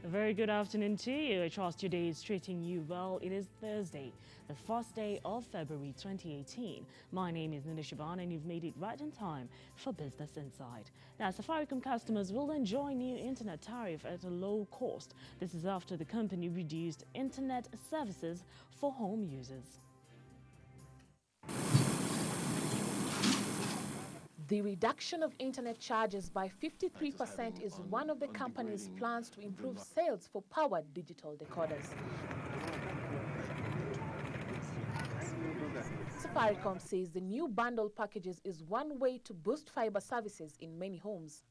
A very good afternoon to you. I trust your day is treating you well. It is Thursday, the first day of February 2018. My name is Nina Shaban and you've made it right in time for Business Insight. Now, Safaricom customers will enjoy new internet tariff at a low cost. This is after the company reduced internet services for home users. The reduction of internet charges by 53% is one of the company's plans to improve sales for powered digital decoders. Safaricom says the new bundle packages is one way to boost fiber services in many homes.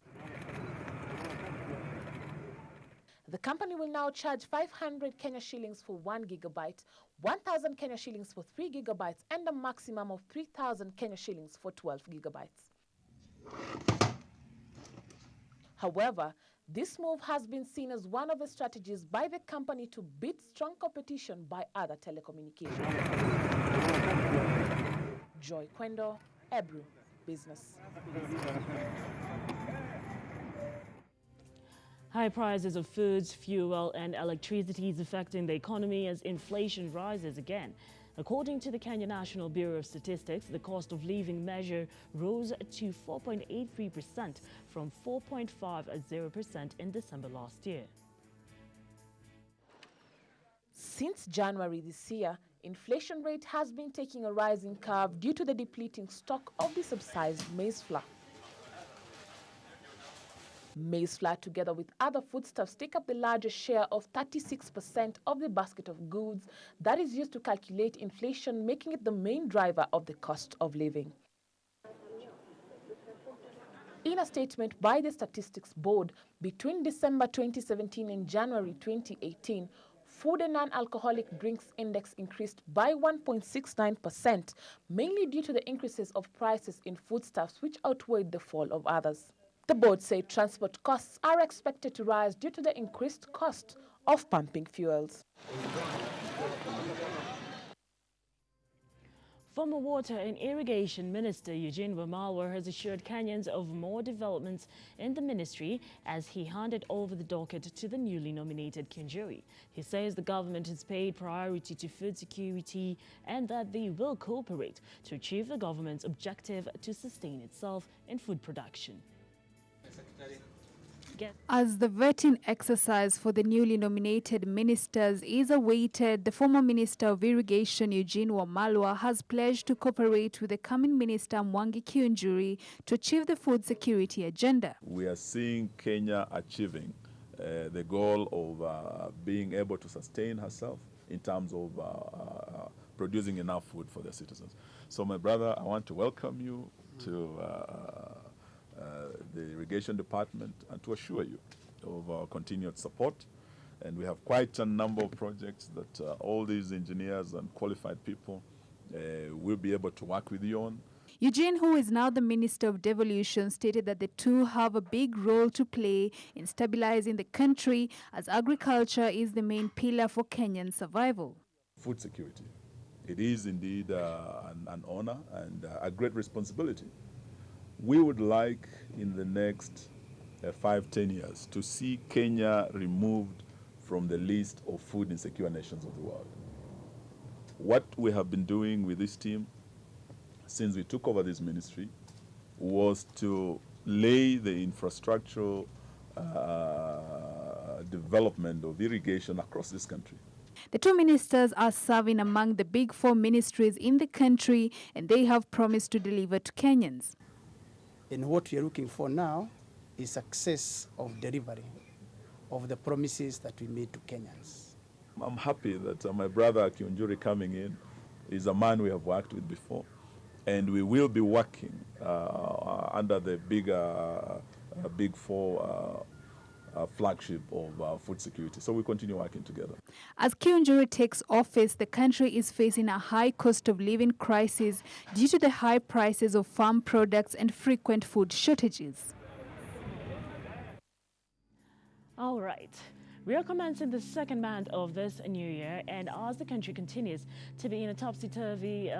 The company will now charge 500 Kenya shillings for 1 gigabyte, 1,000 Kenya shillings for 3 gigabytes, and a maximum of 3,000 Kenya shillings for 12 gigabytes. However, this move has been seen as one of the strategies by the company to beat strong competition by other telecommunications. Joy Kwendo, EBRU Business. High prices of foods, fuel and electricity is affecting the economy as inflation rises again. According to the Kenya National Bureau of Statistics, the cost of living measure rose to 4.83% from 4.50% in December last year. Since January this year, inflation rate has been taking a rising curve due to the depleting stock of the subsidized maize flour. Maize flour, together with other foodstuffs, take up the largest share of 36% of the basket of goods that is used to calculate inflation, making it the main driver of the cost of living. In a statement by the Statistics Board, between December 2017 and January 2018, food and non-alcoholic drinks index increased by 1.69%, mainly due to the increases of prices in foodstuffs, which outweighed the fall of others. The board said transport costs are expected to rise due to the increased cost of pumping fuels. Former Water and Irrigation Minister Eugene Wamalwa has assured Kenyans of more developments in the ministry as he handed over the docket to the newly nominated Kinjuri. He says the government has paid priority to food security and that they will cooperate to achieve the government's objective to sustain itself in food production. As the vetting exercise for the newly nominated ministers is awaited, the former Minister of Irrigation Eugene Wamalwa has pledged to cooperate with the coming Minister Mwangi Kiunjuri to achieve the food security agenda. We are seeing Kenya achieving the goal of being able to sustain herself in terms of producing enough food for their citizens. So my brother, I want to welcome you to the Irrigation Department and to assure you of our continued support. And we have quite a number of projects that all these engineers and qualified people will be able to work with you on. Eugene, who is now the Minister of Devolution, stated that the two have a big role to play in stabilizing the country as agriculture is the main pillar for Kenyan survival. Food security. It is indeed an honor and a great responsibility. We would like in the next 5-10 years to see Kenya removed from the list of food insecure nations of the world. What we have been doing with this team since we took over this ministry was to lay the infrastructural development of irrigation across this country. The two ministers are serving among the big 4 ministries in the country, and they have promised to deliver to Kenyans. And what we are looking for now is success of delivery of the promises that we made to Kenyans. I'm happy that my brother Kiunjuri coming in is a man we have worked with before, and we will be working under the big 4 flagship of food security. So we continue working together. As Kiunjuri takes office, the country is facing a high cost of living crisis due to the high prices of farm products and frequent food shortages. All right. We are commencing the second month of this new year, and as the country continues to be in a topsy-turvy,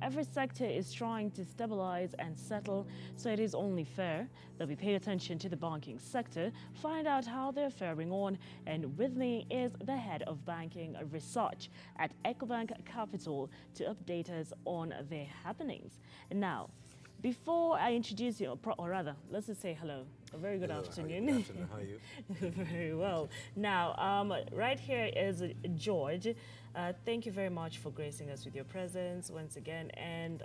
every sector is trying to stabilize and settle, so it is only fair that we pay attention to the banking sector, find out how they're faring on. And with me is the head of banking research at Ecobank Capital to update us on their happenings. And now, before I introduce you, or rather, let's just say hello. A very good afternoon. Good afternoon. How are you? Very well. Now, right here is George. Thank you very much for gracing us with your presence once again. And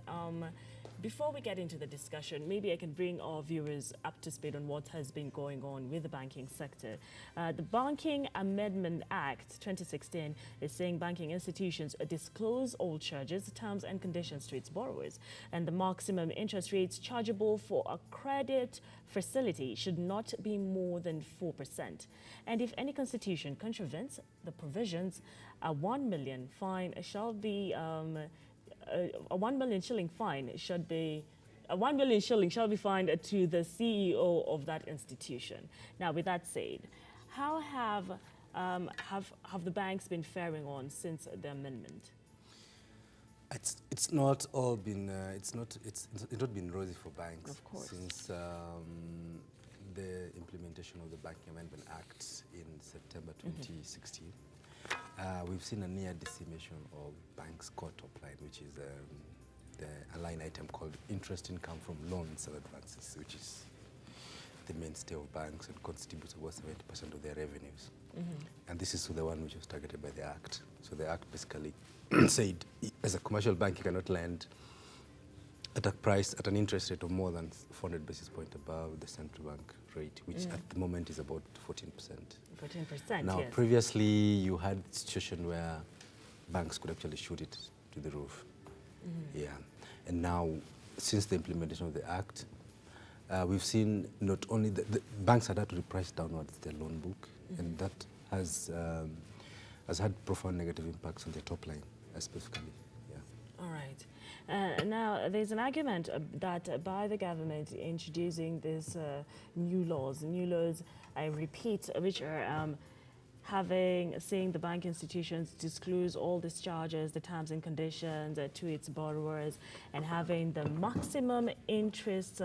before we get into the discussion, maybe I can bring our viewers up to speed on what has been going on with the banking sector. The Banking Amendment Act 2016 is saying banking institutions disclose all charges, terms and conditions to its borrowers, and the maximum interest rates chargeable for a credit facility should not be more than 4%. And if any constitution contravenes the provisions, a 1 million fine shall be a 1 million shilling fine should be a 1 million shilling shall be fined to the CEO of that institution. Now, with that said, how have the banks been faring on since the amendment? It's not all been it's not been rosy for banks, of course, since the implementation of the Banking Amendment Act in September 2016. We've seen a near decimation of banks' core top line, which is a line item called interest income from loans and advances, which is the mainstay of banks and constitutes about 70% of their revenues. And this is the one which was targeted by the Act. So the Act basically said, as a commercial bank, you cannot lend at a price, at an interest rate of more than 400 basis points above the central bank rate, which at the moment is about 14%. 14%, now, yes. previously, you had a situation where banks could actually shoot it to the roof. Yeah. And now, since the implementation of the Act, we've seen not only the banks had to reprice downwards their loan book, and that has had profound negative impacts on their top line, specifically. Yeah. All right. Now, there's an argument that by the government introducing these new laws, I repeat, which are saying the bank institutions disclose all these charges, the terms and conditions to its borrowers, and having the maximum interest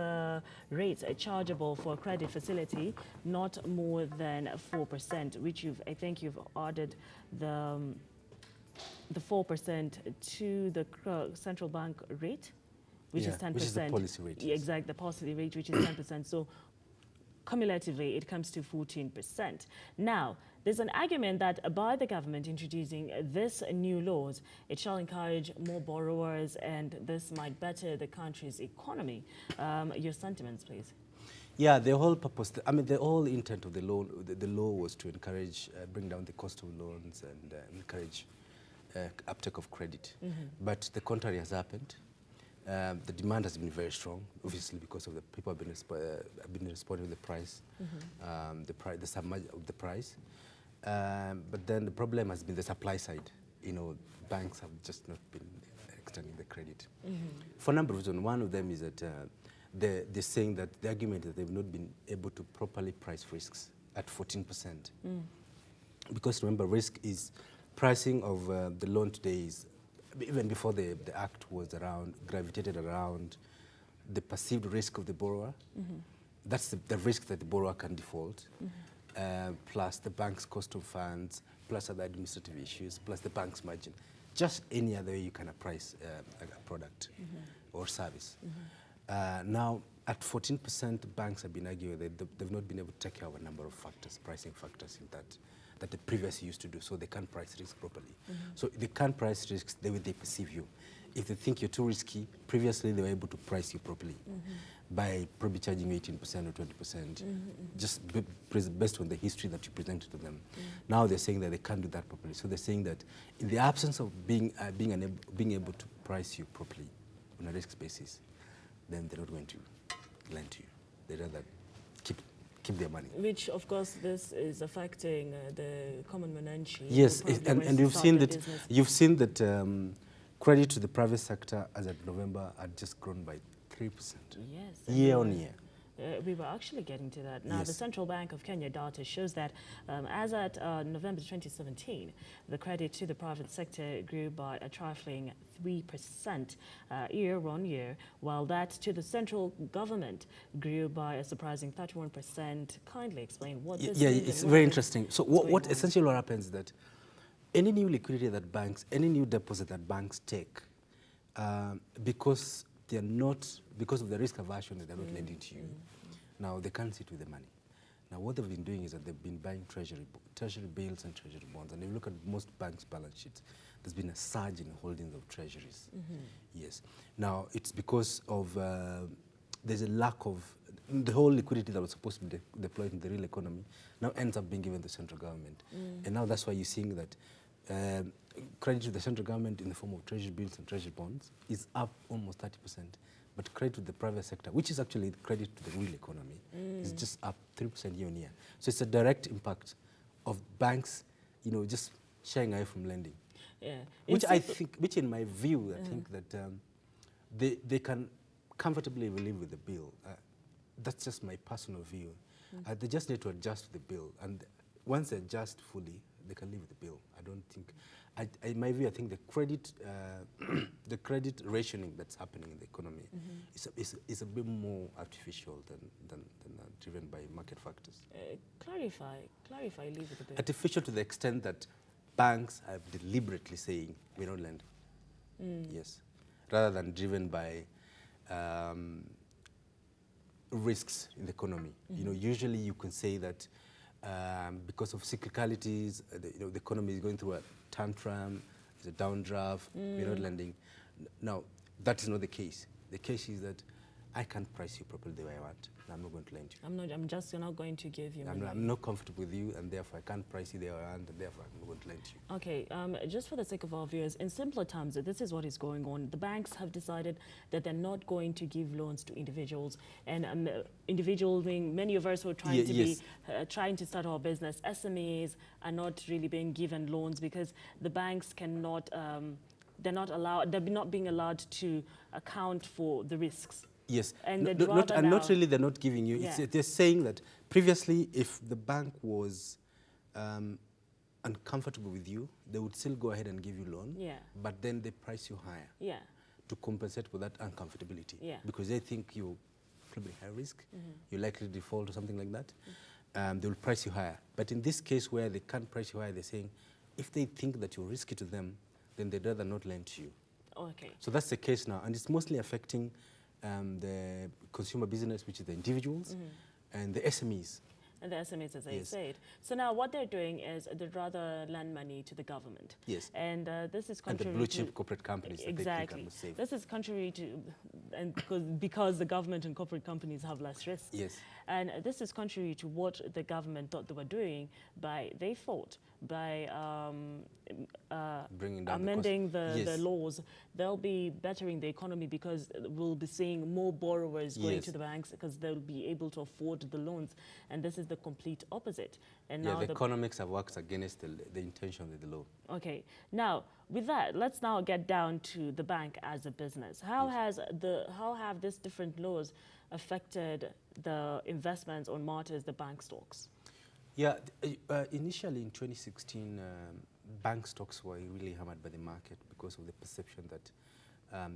rates chargeable for a credit facility not more than 4%, which I think you've added the 4% to the central bank rate, which is 10%. Which is the policy rate. Yeah, exactly, the policy rate, which is 10%. So cumulatively, it comes to 14%. Now, there's an argument that by the government introducing this new laws, it shall encourage more borrowers, and this might better the country's economy. Your sentiments, please. Yeah, the whole purpose, the whole intent of the law was to encourage, bring down the cost of loans and encourage uptake of credit. But the contrary has happened. The demand has been very strong, obviously, because of the people have been responding to the price, the submerge of the price. But then the problem has been the supply side. You know, banks have just not been extending the credit for a number of reasons. One of them is that they're saying that the argument that they've not been able to properly price risks at 14%. Because remember, risk is pricing of the loan today is, even before the Act was around, gravitated around the perceived risk of the borrower. That's the risk that the borrower can default, plus the bank's cost of funds, plus other administrative issues, plus the bank's margin. Just any other way you can price a product or service. Now, at 14%, banks have been arguing that they've not been able to take care of a number of factors, pricing factors in that they previously used to do, so they can't price risk properly. So they can't price risks the way they perceive you. If they think you're too risky, previously they were able to price you properly by probably charging you 18% or 20%, just based on the history that you presented to them. Now they're saying that they can't do that properly. So they're saying that in the absence of being able to price you properly on a risk basis, then they're not going to lend to you. They'd rather keep their money. Which, of course, this is affecting the common man. Yes, and you've seen that credit to the private sector as of November had just grown by 3%. Yes. Year on year. We were actually getting to that. Now, Yes. the Central Bank of Kenya data shows that as at November 2017, the credit to the private sector grew by a trifling 3% year on year, while that to the central government grew by a surprising 31%. Kindly explain what this Yeah, means. it's and very what interesting. So what's going what on. essentially what happens is that any new liquidity that banks, any new deposit that banks take, because they're not, because of the risk aversion that they're not lending to you, now they can't sit with the money. Now what they've been doing is that they've been buying treasury bills and treasury bonds. And if you look at most banks' balance sheets, there's been a surge in holdings of treasuries. Yes. Now it's because of, there's a lack of, the whole liquidity that was supposed to be deployed in the real economy now ends up being given to the central government. And now that's why you're seeing that credit to the central government in the form of treasury bills and treasury bonds is up almost 30%. But credit to the private sector, which is actually credit to the real economy, is just up 3% year on year. So it's a direct impact of banks, you know, just shying away from lending. Yeah. Which I think, which in my view, I think that they can comfortably live with the bill. That's just my personal view. They just need to adjust to the bill, and once they adjust fully, they can live with the bill. I don't think, in my view, I think the credit, the credit rationing that's happening in the economy is a bit more artificial than driven by market factors. Clarify, live with the bill. Artificial to the extent that banks are deliberately saying we don't lend. Yes, rather than driven by risks in the economy. You know, usually you can say that because of cyclicalities, the economy is going through a tantrum, there's a downdraft, we're not lending. Now, that is not the case. The case is that I can't price you properly the way I want, and I'm not going to lend you. I'm just not going to give you money. I'm not comfortable with you, and therefore I can't price you the way I want, and therefore I'm not going to lend you. Okay, just for the sake of our viewers, in simpler terms, this is what is going on. The banks have decided that they're not going to give loans to individuals, and individuals being many of us who are trying to be trying to start our business. SMEs are not really being given loans because the banks cannot. They're not being allowed to account for the risks. Yes, and not really. They're not giving you. Yeah. They're saying that previously, if the bank was uncomfortable with you, they would still go ahead and give you loan. Yeah. But then they price you higher. Yeah. To compensate for that uncomfortability. Yeah. Because they think you're probably high risk, you're likely to default or something like that. They will price you higher. But in this case where they can't price you higher, they're saying if they think that you're risky to them, then they'd rather not lend to you. Okay. So that's the case now, and it's mostly affecting the consumer business, which is the individuals, and the SMEs. And the SMEs, as I said. So now what they're doing is they'd rather lend money to the government. Yes. And this is And contrary the blue chip to corporate companies that they think are most safe. This is contrary to, and because the government and corporate companies have less risk. Yes. And this is contrary to what the government thought they were doing by bringing down amending the laws. They'll be bettering the economy because we'll be seeing more borrowers going to the banks because they'll be able to afford the loans. And this is the complete opposite. And now the economics have worked against the intention of the law. Okay. Now, with that, let's now get down to the bank as a business. How have these different laws affected the investments on Martyrs, the bank stocks? Yeah, initially in 2016, bank stocks were really hammered by the market because of the perception that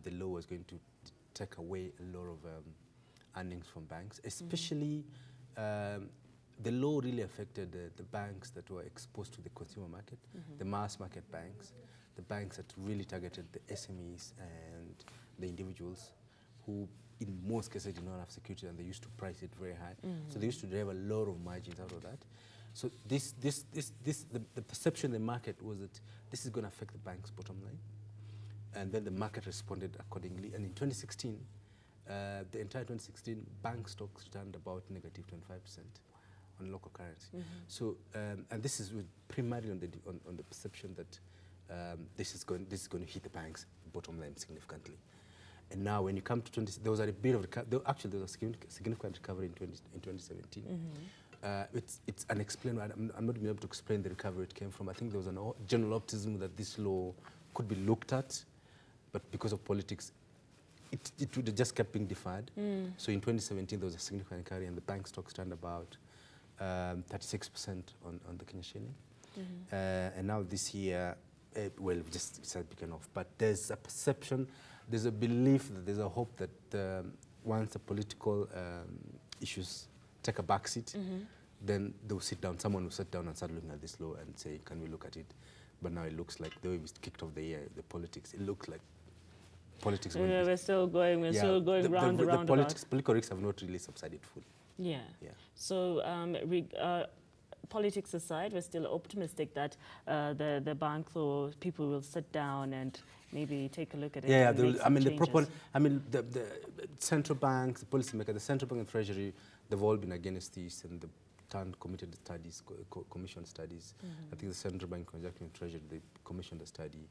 the law was going to take away a lot of earnings from banks, especially the law really affected the banks that were exposed to the consumer market, the mass market banks, the banks that really targeted the SMEs and the individuals who in most cases did not have security, and they used to price it very high. So they used to derive a lot of margins out of that. So the perception in the market was that this is going to affect the bank's bottom line. And then the market responded accordingly. And in 2016, the entire 2016, bank stocks returned about negative 25% on local currency. So, and this is primarily on the perception that this is going to hit the bank's bottom line significantly. And now, when you come to there was a bit of actually there was a significant recovery in 2017. It's unexplained. I'm not being able to explain the recovery it came from. I think there was a general optimism that this law could be looked at, but because of politics, it would have just kept being deferred. So in 2017, there was a significant carry, and the bank stocks turned about 36% on the Kenya shilling. And now this year, well, just started picking off. But there's a perception, there's a belief, that there's a hope that once the political issues take a backseat, then they'll sit down, someone will sit down and start looking at this law and say, can we look at it? But now it looks like the way we kicked off the year, the politics, it looks like politics. Yeah, we're still going round and round. The political risks have not really subsided fully. Yeah. So politics aside, we're still optimistic that the bank or people will sit down and maybe take a look at it. Yeah, and make some changes. the central banks, the policymaker, the central bank and treasury, they've all been against this, and the committed studies, commissioned studies. I think the central bank, conjunction with treasury, they commissioned a study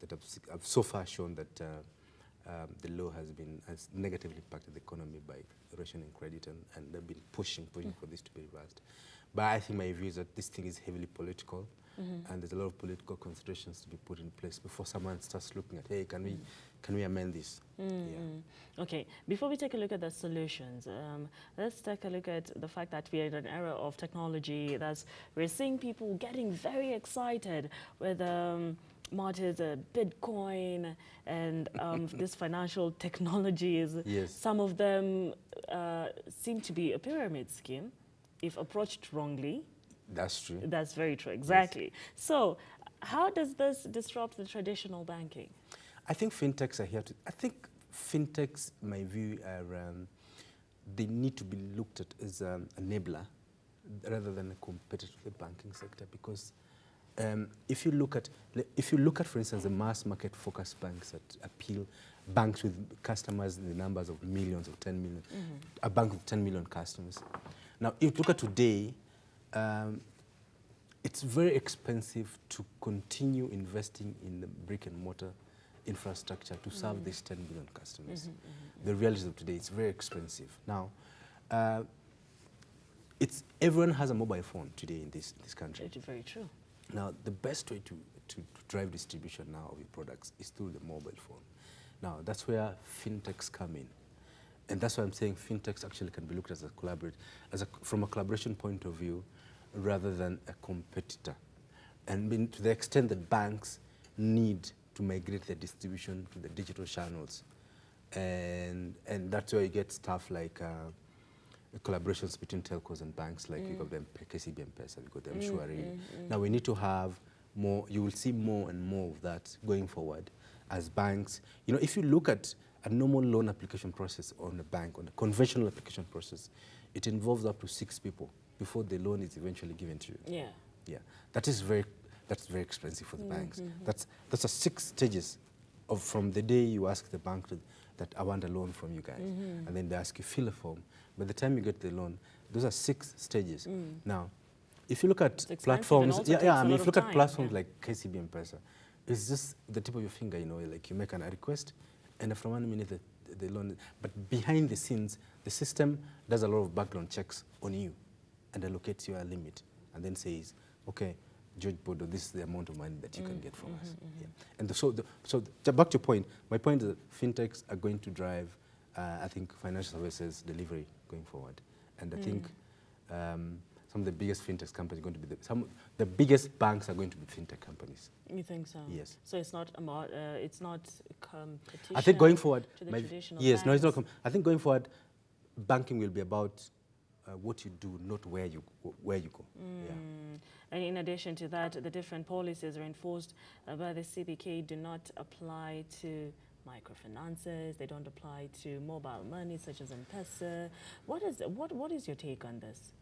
that have so far shown that the law has negatively impacted the economy by rationing credit, and they've been pushing for this to be reversed. But I think my view is that this thing is heavily political, and there's a lot of political considerations to be put in place before someone starts looking at, hey, can we amend this? Okay, before we take a look at the solutions, let's take a look at the fact that we are in an era of technology. We're seeing people getting very excited with matters Bitcoin and this financial technologies. Yes. Some of them seem to be a pyramid scheme if approached wrongly. That's true. That's very true, exactly. Yes. So how does this disrupt the traditional banking? I think fintechs are here to, I think fintechs, my view, are, they need to be looked at as an enabler rather than a competitor to the banking sector, because if you look at, for instance, the mass market focused banks that appeal, banks with customers in the numbers of millions or 10 million, a bank with 10 million customers. Now, if you look at today, it's very expensive to continue investing in the brick and mortar infrastructure to serve these 10 million customers. The reality of today, it's very expensive. Now, everyone has a mobile phone today in this country. It's very true. Now, the best way to drive distribution now of your products is through the mobile phone. Now, that's where fintechs come in. And that's why I'm saying fintechs actually can be looked at as from a collaboration point of view, rather than a competitor. And to the extent that banks need to migrate their distribution to the digital channels. And that's where you get stuff like collaborations between telcos and banks, like you got the KCB M-Pesa, you got the M-Shwari. Now we need to have more, you will see more and more of that going forward as banks. You know, if you look at a normal loan application process on a bank, on a conventional application process, it involves up to 6 people before the loan is eventually given to you. Yeah. That's very expensive for the banks. That's a 6 stages from the day you ask the bank that I want a loan from you guys, and then they ask you fill a form. By the time you get the loan, those are 6 stages. Now, if you look at platforms, if you look at platforms like KCB M-Pesa, it's just the tip of your finger, you know, like you make a request, and after 1 minute the loan. But behind the scenes, the system does a lot of background checks on you, and allocates you a limit, and then says, okay, George Bodo, this is the amount of money that you can get from us. And so back to your point, my point is that fintechs are going to drive, I think, financial services delivery going forward. And I think some of the biggest fintech companies are going to be, the biggest banks are going to be fintech companies. You think so? Yes. So it's not about, it's not competition. I think going forward, to the traditional yes, banks. no, it's not. I think going forward, banking will be about what you do, not where you go. Yeah. And in addition to that, the different policies are enforced by the CBK do not apply to microfinances. They don't apply to mobile money such as M-Pesa. What is your take on this?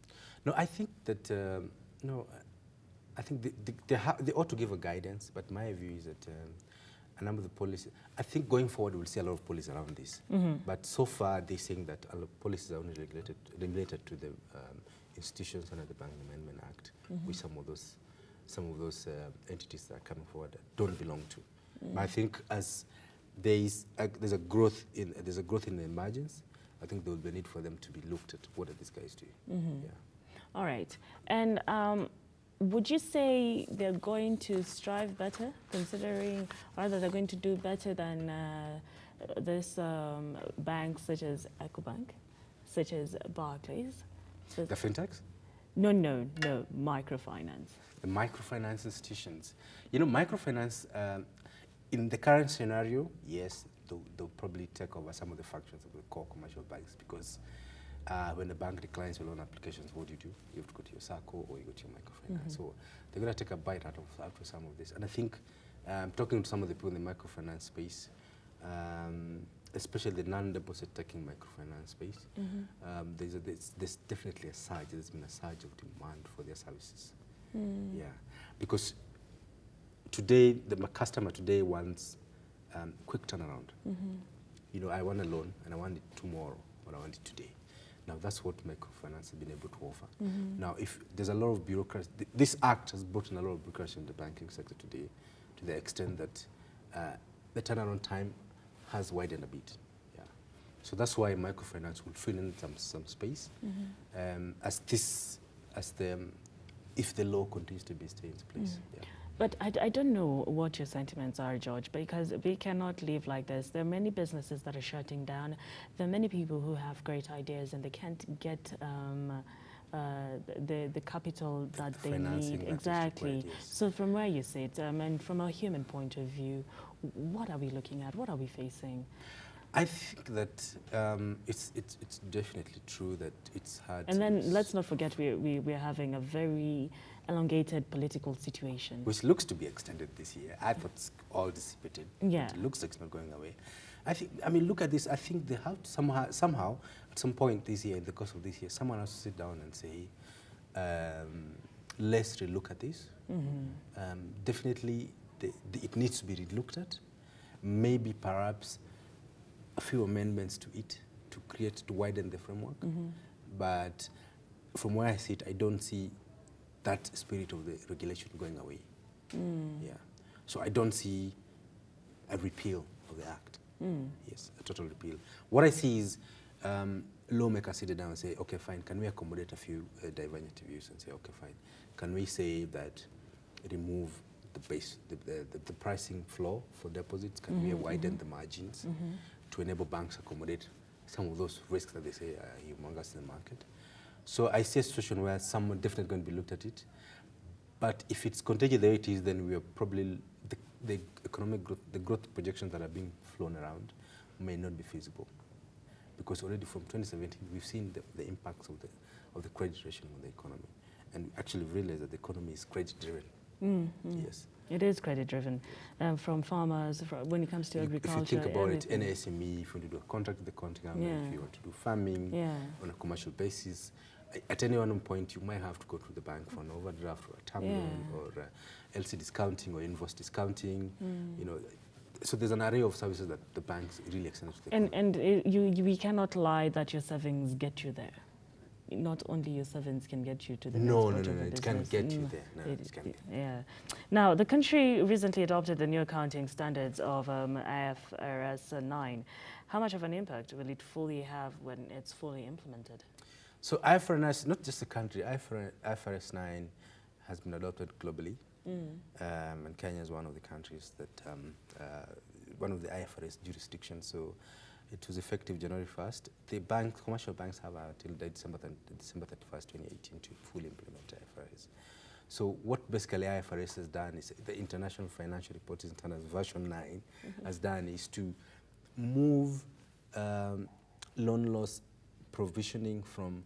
No, I think that I think they ought to give a guidance. But my view is that a number of the policies, I think going forward we'll see a lot of policies around this. But so far they're saying that a lot of policies are only related to the institutions under the Banking Amendment Act, which some of those entities that are coming forward don't belong to. But I think as there's a growth in the margins, I think there will be a need for them to be looked at. What are these guys doing? Yeah. All right. And would you say they're going to strive better, considering, or that they're going to do better than this banks such as EcoBank, such as Barclays. So The fintechs? no, microfinance. The microfinance institutions. You know, microfinance, in the current scenario, yes, they'll probably take over some of the functions of the core commercial banks, because when the bank declines your loan applications, what do? You have to go to your SACCO or you go to your microfinance. So they're going to take a bite out of some of this. And I think, talking to some of the people in the microfinance space, especially the non-deposit taking microfinance space, there's definitely a surge. There's been a surge of demand for their services. Yeah, because today, the customer today wants quick turnaround. You know, I want a loan and I want it tomorrow, or I want it today. Now, that's what microfinance has been able to offer. Now, if there's a lot of bureaucracy, this act has brought in a lot of bureaucracy in the banking sector today, to the extent that the turnaround time has widened a bit. Yeah, so that's why microfinance will fill in some space, if the law continues to stay in place. Yeah. But I don't know what your sentiments are, George, because we cannot live like this. There are many businesses that are shutting down. There are many people who have great ideas and they can't get the capital that they need. Exactly. Required, yes. So from where you sit, and from a human point of view, what are we looking at? What are we facing? I think that it's definitely true that it's hard. And then let's not forget we're having a very elongated political situation, which looks to be extended this year. I thought it's all dissipated. Yeah. It looks like it's not going away. I mean, look at this. I think they have to somehow, at some point this year, in the course of this year, someone has to sit down and say, let's relook at this. Definitely, it needs to be relooked at. Maybe, perhaps, a few amendments to it to widen the framework. But from where I sit, I don't see that spirit of the regulation going away. Yeah. So I don't see a repeal of the act. Yes, a total repeal. What I see is lawmakers sit down and say, okay, fine, can we accommodate a few divergent views and say, okay, fine, can we say that remove the pricing floor for deposits? Can we widen the margins to enable banks to accommodate some of those risks that they say are humongous in the market? So I see a situation where someone definitely going to be looked at it. But if it's continued the way it is, then we are probably, the economic growth, the growth projections that are being flown around may not be feasible. Because already from 2017, we've seen the impacts of the credit rationing on the economy. And actually realized that the economy is credit-driven. Yes. It is credit-driven, from farmers, when it comes to agriculture. If you think about everything. it, NSME, if you want to do a contract with the county government, if you want to do farming on a commercial basis, at any one point you might have to go to the bank for an overdraft or a term loan or LC discounting or invoice discounting. You know, so there's an array of services that the banks really extend to the economy. And we cannot lie that your savings get you there. Not only your savings can get you to the no, next part of the it can't business. get you there. No, it can't get. Yeah. Now, the country recently adopted the new accounting standards of IFRS 9. How much of an impact will it fully have when it's fully implemented? So IFRS, not just the country, IFRS 9 has been adopted globally. And Kenya is one of the countries that, one of the IFRS jurisdictions. So it was effective January 1st. The commercial banks have until December 31st, 2018 to fully implement IFRS. So what basically IFRS has done is, the International Financial Reporting Standards version 9 has done is to move loan loss provisioning from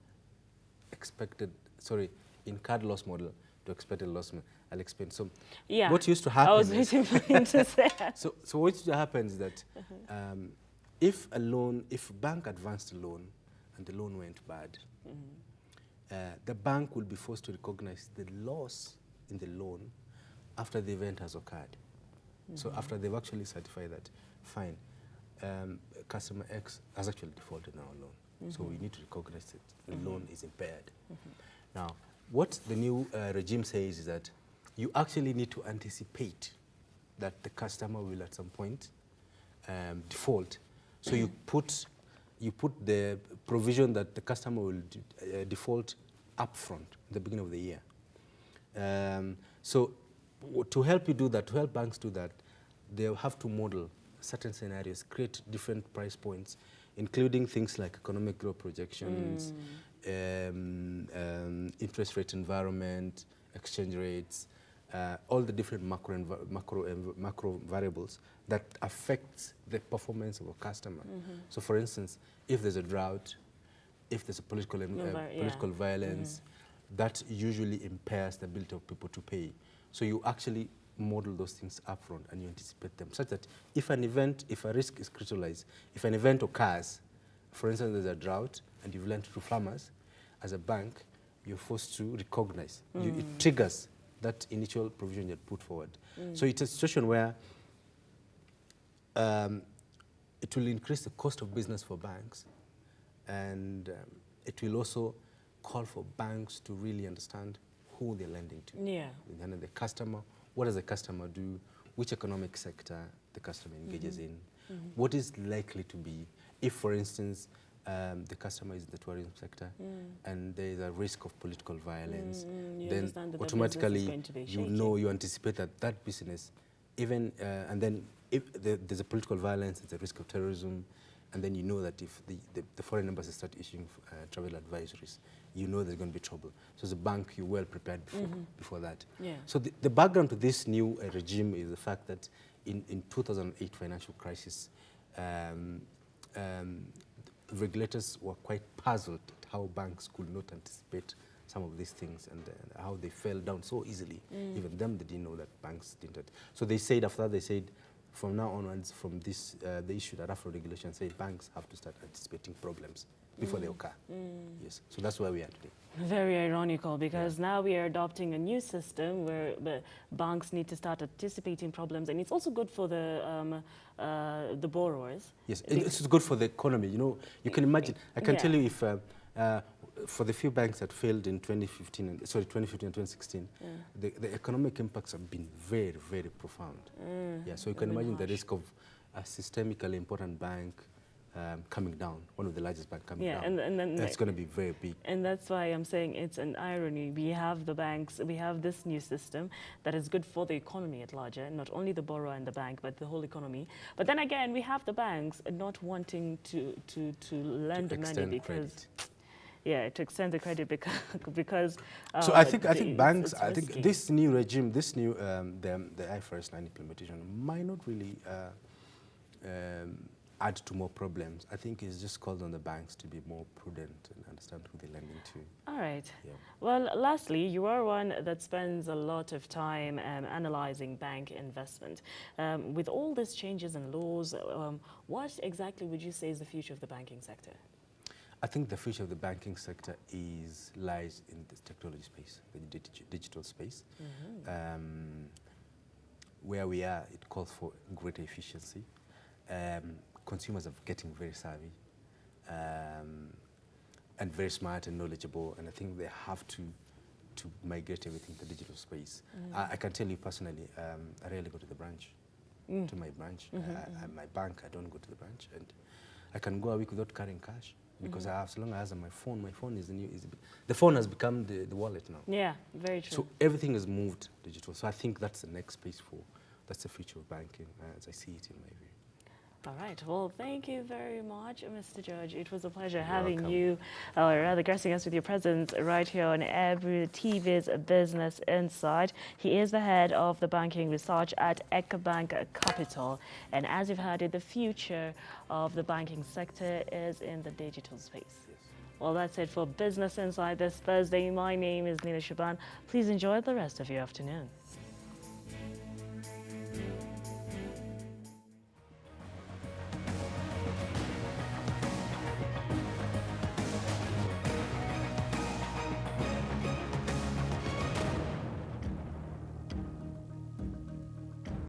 incurred loss model to expected loss model. I'll explain. So what used to happen I was waiting for him to say that. So what used to happen is that if a bank advanced a loan and the loan went bad, the bank will be forced to recognize the loss in the loan after the event has occurred. So after they've actually certified that, fine, customer X has actually defaulted on our loan. So we need to recognize that the loan is impaired. Now, what the new regime says is that you actually need to anticipate that the customer will at some point default. So you put the provision that the customer will default upfront at the beginning of the year. So to help you do that, to help banks do that, they have to model certain scenarios, create different price points, including things like economic growth projections, interest rate environment, exchange rates, all the different macro variables that affect the performance of a customer. So for instance, if there's a drought, if there's a political violence, that usually impairs the ability of people to pay. So you actually model those things upfront and you anticipate them, such that if an event, if a risk is crystallized, if an event occurs, for instance, there's a drought and you've lent to farmers, as a bank, you're forced to recognize. It triggers that initial provision you had put forward. So it's a situation where it will increase the cost of business for banks, and it will also call for banks to really understand who they're lending to. Yeah. And the customer, what does the customer do, which economic sector the customer engages in, what is likely to be, if, for instance, the customer is in the tourism sector and there is a risk of political violence, then automatically you anticipate that that business, even, and then if there's a political violence, there's a risk of terrorism, and then you know that if the foreign embassies start issuing travel advisories, you know there's going to be trouble. So as a bank, you're well prepared before that. Yeah. So the background to this new regime is the fact that in 2008 financial crisis, regulators were quite puzzled at how banks could not anticipate some of these things and how they fell down so easily. Even them, they didn't know that banks didn't. So they said, after that, they said, from now onwards, from this, they issued a rough regulation saying banks have to start anticipating problems before they occur. Yes, so that's where we are today. Very ironical, because now we are adopting a new system where the banks need to start anticipating problems, and it's also good for the borrowers. Yes, it's good for the economy. You know, you can imagine. I can tell you if for the few banks that failed in 2015 and 2016, the economic impacts have been very, very profound. Yeah, so you can imagine the risk of a systemically important bank coming down, one of the largest banks coming down. And then that's going to be very big. And that's why I'm saying it's an irony. We have the banks, we have this new system that is good for the economy at large, not only the borrower and the bank, but the whole economy. But then again, we have the banks not wanting to lend the money because... Credit. Yeah, to extend the credit because so I think banks, I think this new regime, this new the IFRS 9 implementation might not really add to more problems. I think it's just called on the banks to be more prudent and understand who they're lending to. All right. Yeah. Well, lastly, you are one that spends a lot of time analyzing bank investment. With all these changes in laws, what exactly would you say is the future of the banking sector? I think the future of the banking sector lies in the technology space, the digital space. Where we are, it calls for greater efficiency. Consumers are getting very savvy and very smart and knowledgeable, and I think they have to migrate everything to the digital space. I can tell you personally, I rarely go to the branch, to my branch. My bank, I don't go to the branch, and I can go a week without carrying cash. Because as long as I have my phone is the new. The phone has become the wallet now. Yeah, very true. So everything is moved digital. So I think that's the next space that's the future of banking, as I see it in my view. All right. Well, thank you very much, Mr. George. It was a pleasure having you, or rather gracing us with your presence right here on EBRU TV's Business Insight. He is the head of the banking research at EcoBank Capital. And as you've heard, the future of the banking sector is in the digital space. Yes. Well, that's it for Business Insight this Thursday. My name is Nina Shaban. Please enjoy the rest of your afternoon.